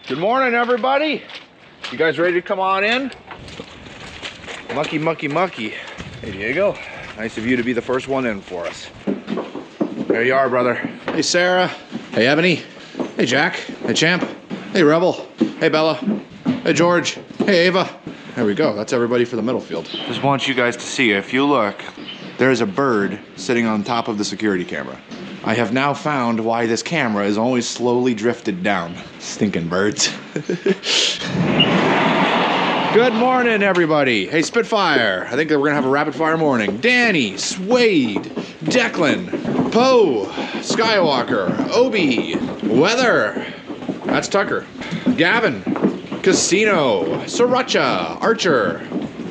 Good morning, everybody. You guys ready to come on in? Mucky, mucky, mucky. Hey, Diego. Nice of you to be the first one in for us. There you are, brother. Hey, Sarah. Hey, Ebony. Hey, Jack. Hey, Champ. Hey, Rebel. Hey, Bella. Hey, George. Hey, Ava. There we go. That's everybody for the middle field. Just want you guys to see, if you look, There's a bird sitting on top of the security camera. I have now found why this camera is always slowly drifted down. Stinking birds. Good morning, everybody. Hey, Spitfire. I think that we're gonna have a rapid fire morning. Danny, Suede, Declan, Poe, Skywalker, Obi, Weather. That's Tucker. Gavin, Casino, Sriracha, Archer.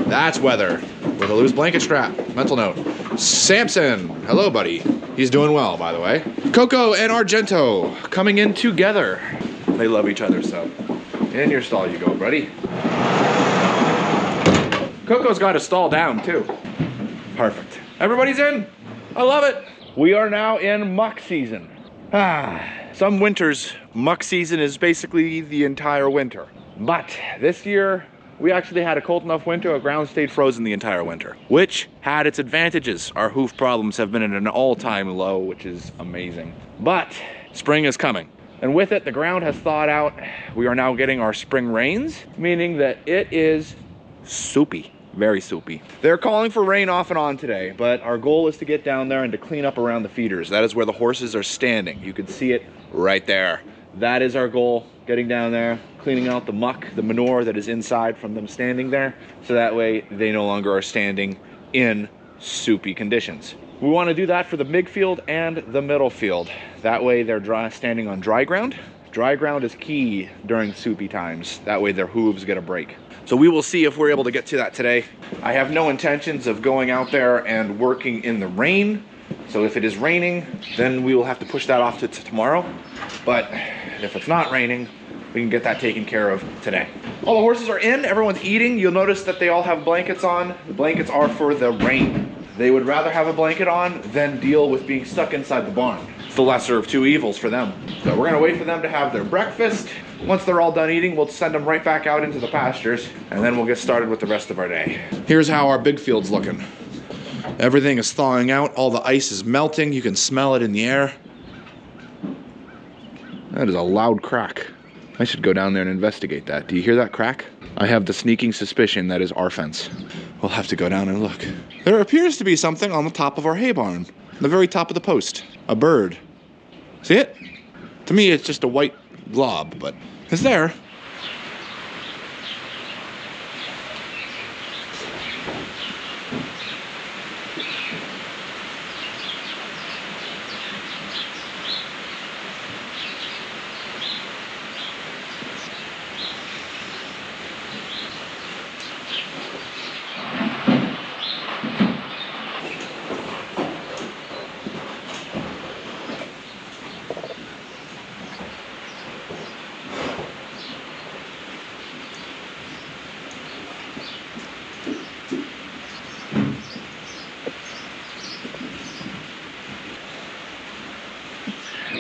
That's Weather. With a loose blanket strap. Mental note. Samson. Hello, buddy. He's doing well, by the way. Coco and Argento coming in together. They love each other, so. In your stall you go, buddy. Coco's got a stall down, too. Perfect. Everybody's in. I love it. we are now in muck season. Some winters, muck season is basically the entire winter. But this year, we actually had a cold enough winter, our ground stayed frozen the entire winter, which had its advantages. Our hoof problems have been at an all-time low, which is amazing. But spring is coming. And with it, the ground has thawed out. We are now getting our spring rains, meaning that it is soupy, very soupy. They're calling for rain off and on today, but our goal is to get down there and to clean up around the feeders. That is where the horses are standing. You can see it right there. That is our goal, getting down there, cleaning out the muck, the manure that is inside from them standing there, so that way they no longer are standing in soupy conditions. We want to do that for the big field and the middle field. That way they're standing on dry ground. Dry ground is key during soupy times. That way their hooves get a break. So we will see if we're able to get to that today. I have no intentions of going out there and working in the rain. So if it is raining, then we will have to push that off to tomorrow. But if it's not raining, we can get that taken care of today. All the horses are in, everyone's eating. You'll notice that they all have blankets on. The blankets are for the rain. They would rather have a blanket on than deal with being stuck inside the barn. It's the lesser of two evils for them. So we're gonna wait for them to have their breakfast. Once they're all done eating, we'll send them right back out into the pastures, and then we'll get started with the rest of our day. Here's how our big field's looking. Everything is thawing out. All the ice is melting. You can smell it in the air. That is a loud crack. I should go down there and investigate that. Do you hear that crack? I have the sneaking suspicion that is our fence. We'll have to go down and look. There appears to be something on the top of our hay barn. The very top of the post. A bird. See it? To me, it's just a white glob, but it's there.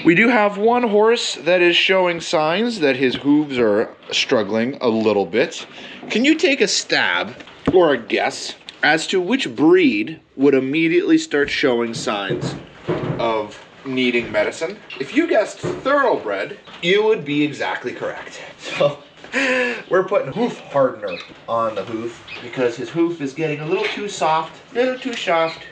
We do have one horse that is showing signs that his hooves are struggling a little bit. Can you take a stab or a guess as to which breed would immediately start showing signs of needing medicine? If you guessed thoroughbred, you would be exactly correct. So we're putting hoof hardener on the hoof because his hoof is getting a little too soft, a little too soft.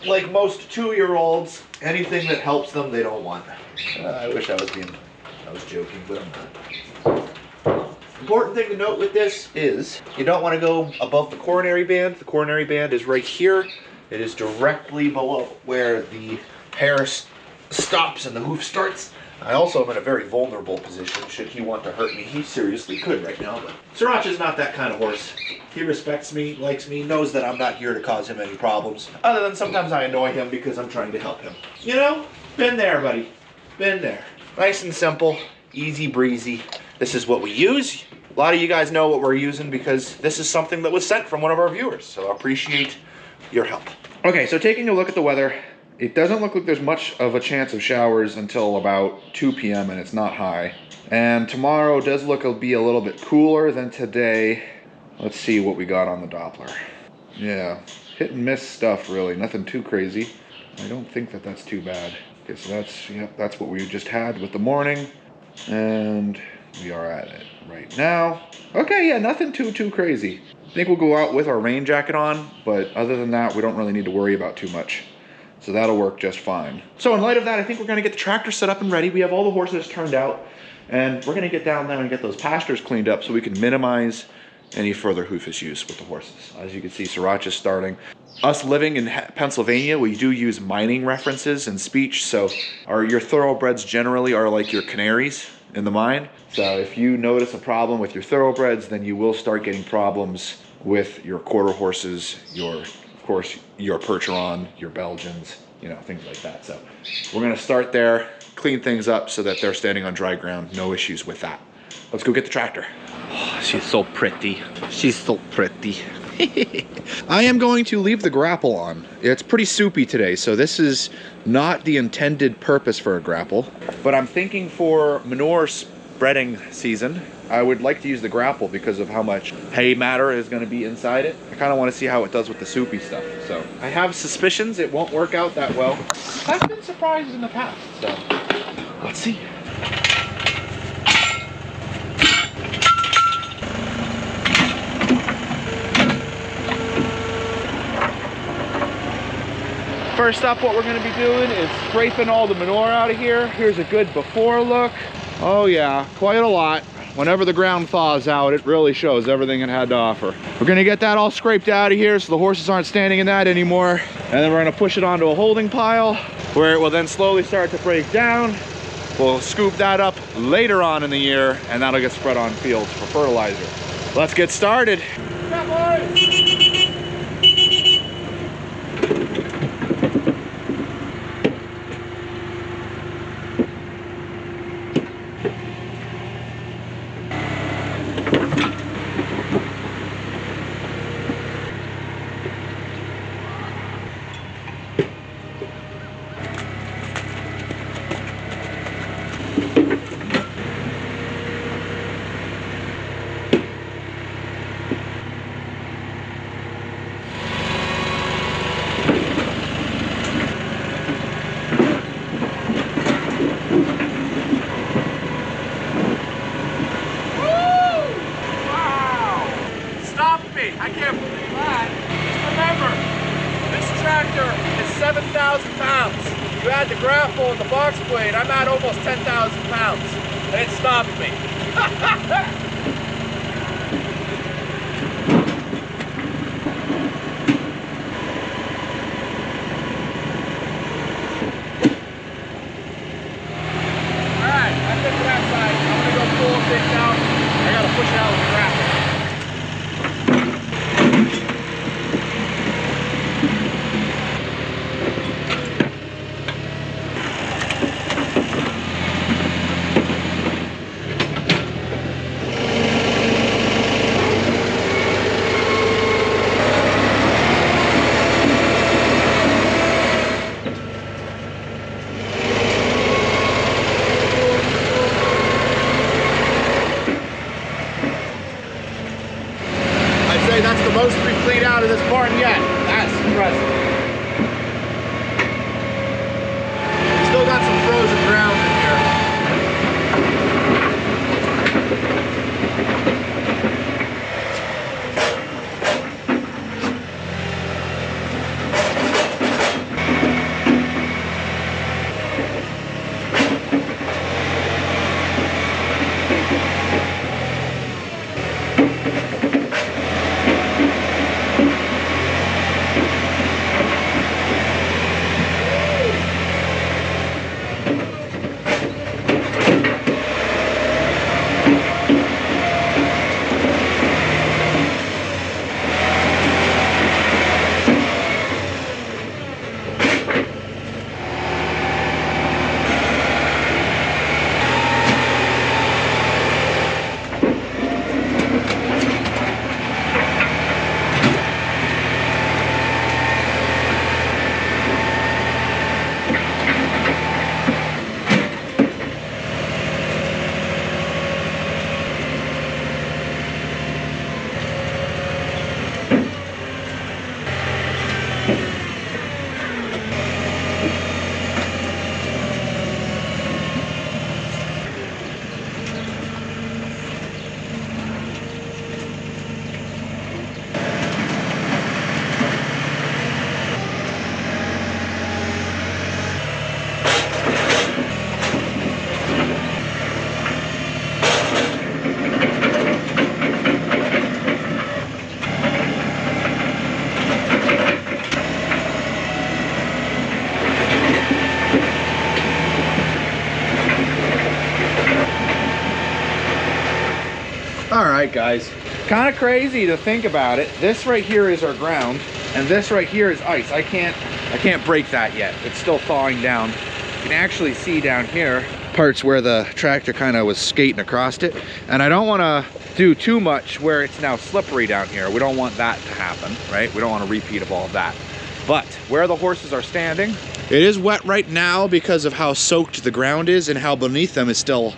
Like most 2-year-olds, anything that helps them, they don't want. I wish I was joking, but I'm not. Important thing to note with this is you don't want to go above the coronary band. The coronary band is right here. It is directly below where the hair stops and the hoof starts. I also am in a very vulnerable position. Should he want to hurt me, he seriously could right now. But Sriracha's not that kind of horse. He respects me, likes me, knows that I'm not here to cause him any problems. Other than sometimes I annoy him because I'm trying to help him. You know, been there, buddy. Been there. Nice and simple, easy breezy. This is what we use. A lot of you guys know what we're using because this is something that was sent from one of our viewers. So I appreciate your help. Okay, so taking a look at the weather, It doesn't look like there's much of a chance of showers until about 2 p.m. and it's not high. And tomorrow does look to be a little bit cooler than today. Let's see what we got on the Doppler. Yeah, hit and miss stuff really, nothing too crazy. I don't think that that's too bad. Okay, so that's, yep, that's what we just had with the morning. And we are at it right now. Okay, yeah, nothing too crazy. I think we'll go out with our rain jacket on, but other than that, we don't really need to worry about too much. So that'll work just fine. So in light of that, I think we're gonna get the tractor set up and ready. We have all the horses turned out, and we're gonna get down there and get those pastures cleaned up so we can minimize any further hoof issues with the horses. As you can see, Sriracha's starting. Us living in Pennsylvania, we do use mining references in speech, so your thoroughbreds generally are like your canaries in the mine. So if you notice a problem with your thoroughbreds, then you will start getting problems with your quarter horses, of course, your Percheron, your Belgians, you know, things like that. So we're gonna start there, clean things up so that they're standing on dry ground, no issues with that. Let's go get the tractor. Oh, she's so pretty. She's so pretty. I am going to leave the grapple on. It's pretty soupy today, so this is not the intended purpose for a grapple. But I'm thinking for manure spreading season, I would like to use the grapple because of how much hay matter is going to be inside it. I kind of want to see how it does with the soupy stuff. So I have suspicions it won't work out that well. I've been surprised in the past, so let's see. First up, what we're gonna be doing is scraping all the manure out of here. Here's a good before look. Oh yeah, quite a lot. Whenever the ground thaws out, it really shows everything it had to offer. We're gonna get that all scraped out of here so the horses aren't standing in that anymore. And then we're gonna push it onto a holding pile where it will then slowly start to break down. We'll scoop that up later on in the year and that'll get spread on fields for fertilizer. Let's get started. Yeah, boys. I can't believe that. Remember, this tractor is 7,000 pounds. You add the grapple and the box blade, I'm at almost 10,000 pounds. And it stopped me. Alright, that's it for that side. I'm gonna go pull things out. I gotta push it out with the grapple. That's the most we've cleaned out of this barn yet. That's impressive. Still got some frozen ground in here. All right, guys. Kind of crazy to think about it. This right here is our ground, and this right here is ice. I can't break that yet. It's still thawing down. You can actually see down here parts where the tractor kind of was skating across it, and I don't want to do too much where it's now slippery down here. We don't want that to happen, right? We don't want a repeat of all of that. But where the horses are standing, it is wet right now because of how soaked the ground is and how beneath them is still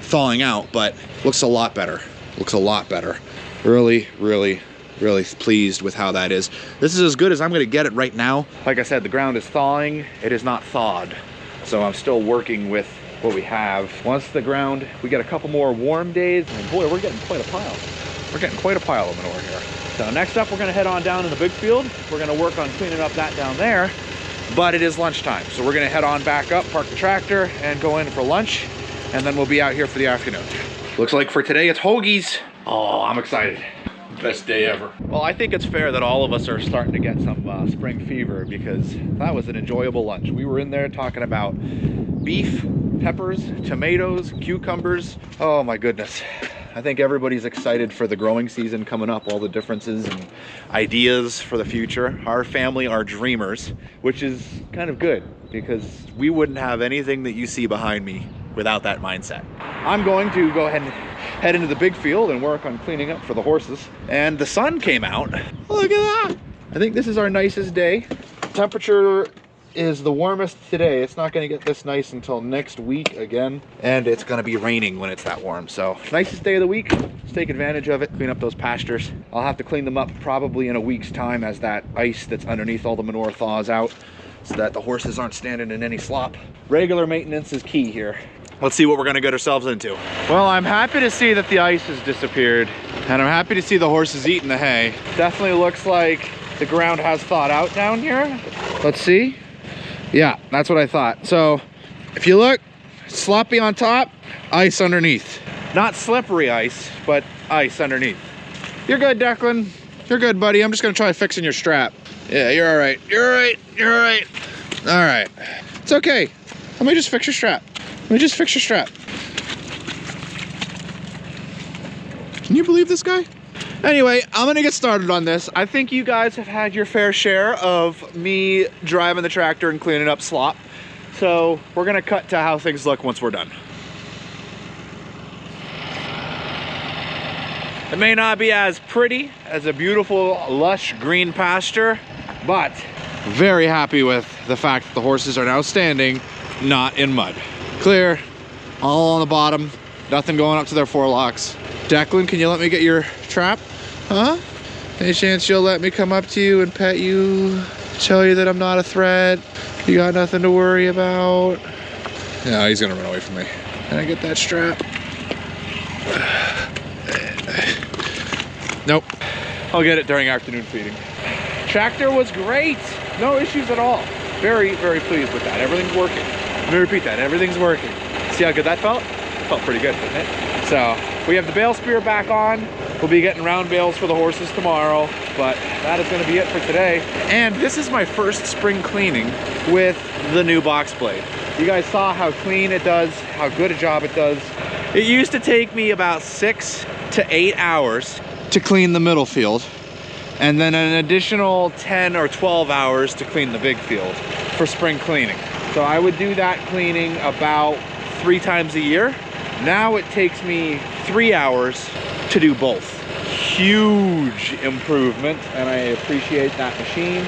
thawing out, but looks a lot better. Looks a lot better. Really, really, really pleased with how that is. This is as good as I'm gonna get it right now. Like I said, the ground is thawing. It is not thawed. So I'm still working with what we have. Once the ground, we get a couple more warm days, and boy, we're getting quite a pile. We're getting quite a pile of manure here. So next up, we're gonna head on down to the big field. We're gonna work on cleaning up that down there, but it is lunchtime. So we're gonna head on back up, park the tractor, and go in for lunch, and then we'll be out here for the afternoon. Looks like for today, it's hoagies. Oh, I'm excited. Best day ever. Well, I think it's fair that all of us are starting to get some spring fever, because that was an enjoyable lunch. We were in there talking about beef, peppers, tomatoes, cucumbers. Oh my goodness. I think everybody's excited for the growing season coming up, all the differences and ideas for the future. Our family are dreamers, which is kind of good because we wouldn't have anything that you see behind me without that mindset. I'm going to go ahead and head into the big field and work on cleaning up for the horses. And the sun came out. Look at that. I think this is our nicest day. Temperature is the warmest today. It's not going to get this nice until next week again, and it's going to be raining when it's that warm. So nicest day of the week. Let's take advantage of it, clean up those pastures. I'll have to clean them up probably in a week's time as that ice that's underneath all the manure thaws out, so that the horses aren't standing in any slop. Regular maintenance is key here. Let's see what we're going to get ourselves into. Well, I'm happy to see that the ice has disappeared, and I'm happy to see the horses eating the hay. Definitely looks like the ground has thawed out down here. Let's see. Yeah, that's what I thought. So if you look, sloppy on top, ice underneath. Not slippery ice, but ice underneath. You're good, Declan. You're good, buddy. I'm just gonna try fixing your strap. Yeah, you're all right. You're all right. You're all right. All right. It's okay. Let me just fix your strap. Let me just fix your strap. Can you believe this guy? Anyway, I'm gonna get started on this. I think you guys have had your fair share of me driving the tractor and cleaning up slop. So we're gonna cut to how things look once we're done. It may not be as pretty as a beautiful, lush green pasture, but very happy with the fact that the horses are now standing, not in mud. Clear, all on the bottom, nothing going up to their forelocks. Declan, can you let me get your trap? Huh? Any chance you'll let me come up to you and pet you, tell you that I'm not a threat, you got nothing to worry about? No, he's gonna run away from me. Can I get that strap? Nope. I'll get it during afternoon feeding. Tractor was great. No issues at all. Very, very pleased with that. Everything's working. Let me repeat that. Everything's working. See how good that felt? It felt pretty good, didn't it? So we have the bale spear back on. We'll be getting round bales for the horses tomorrow, but that is going to be it for today. And this is my first spring cleaning with the new box blade. You guys saw how clean it does, how good a job it does. It used to take me about 6 to 8 hours to clean the middle field, and then an additional 10 or 12 hours to clean the big field for spring cleaning. So I would do that cleaning about 3 times a year. Now it takes me 3 hours to do both. Huge improvement, and I appreciate that machine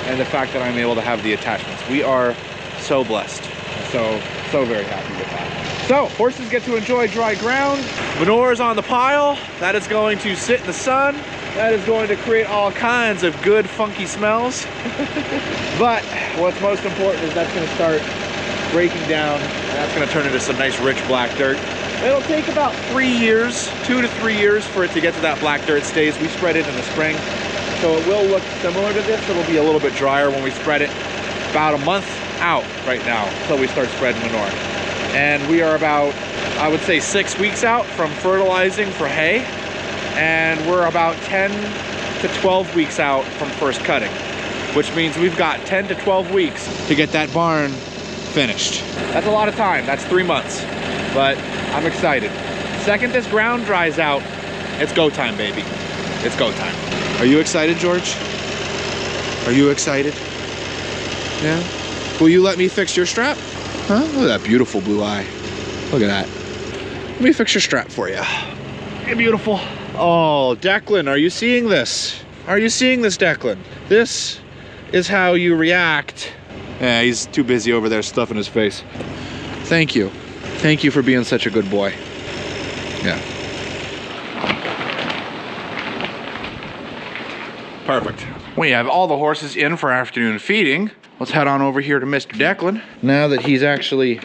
and the fact that I'm able to have the attachments. We are so blessed. So very happy with that. So horses get to enjoy dry ground. Manure is on the pile. That is going to sit in the sun. That is going to create all kinds of good funky smells. But what's most important is that's going to start breaking down, and that's going to turn into some nice rich black dirt. It'll take about 3 years, 2 to 3 years for it to get to that black dirt stage. We spread it in the spring, so it will look similar to this. It'll be a little bit drier when we spread it. About a month out right now until we start spreading manure. And we are about, I would say, 6 weeks out from fertilizing for hay. And we're about 10 to 12 weeks out from first cutting, which means we've got 10 to 12 weeks to get that barn finished. That's a lot of time. That's 3 months, but I'm excited. The second this ground dries out, It's go time, baby. It's go time. Are you excited, George? Are you excited? Yeah? Will you let me fix your strap? Huh? Look at that beautiful blue eye. Look at that. Let me fix your strap for you. Hey, beautiful. Oh, Declan, are you seeing this? Are you seeing this, Declan? This is how you react. Yeah, he's too busy over there stuffing his face. Thank you. Thank you for being such a good boy. Yeah. Perfect. We have all the horses in for afternoon feeding. Let's head on over here to Mr. Declan. Now that he's actually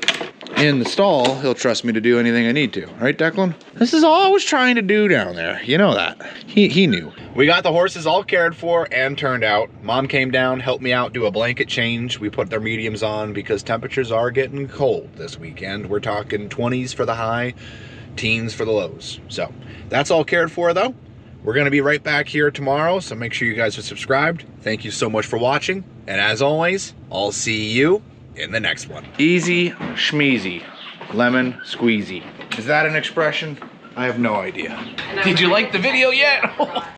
in the stall, he'll trust me to do anything I need to. Right, Declan? This is all I was trying to do down there. You know that. He knew. We got the horses all cared for and turned out. Mom came down, helped me out, do a blanket change. We put their mediums on because temperatures are getting cold this weekend. We're talking 20s for the high, teens for the lows. So that's all cared for though. We're gonna be right back here tomorrow, so make sure you guys are subscribed. Thank you so much for watching. And as always, I'll see you in the next one. Easy schmeezy, lemon squeezy. Is that an expression? I have no idea. Did you like the video yet?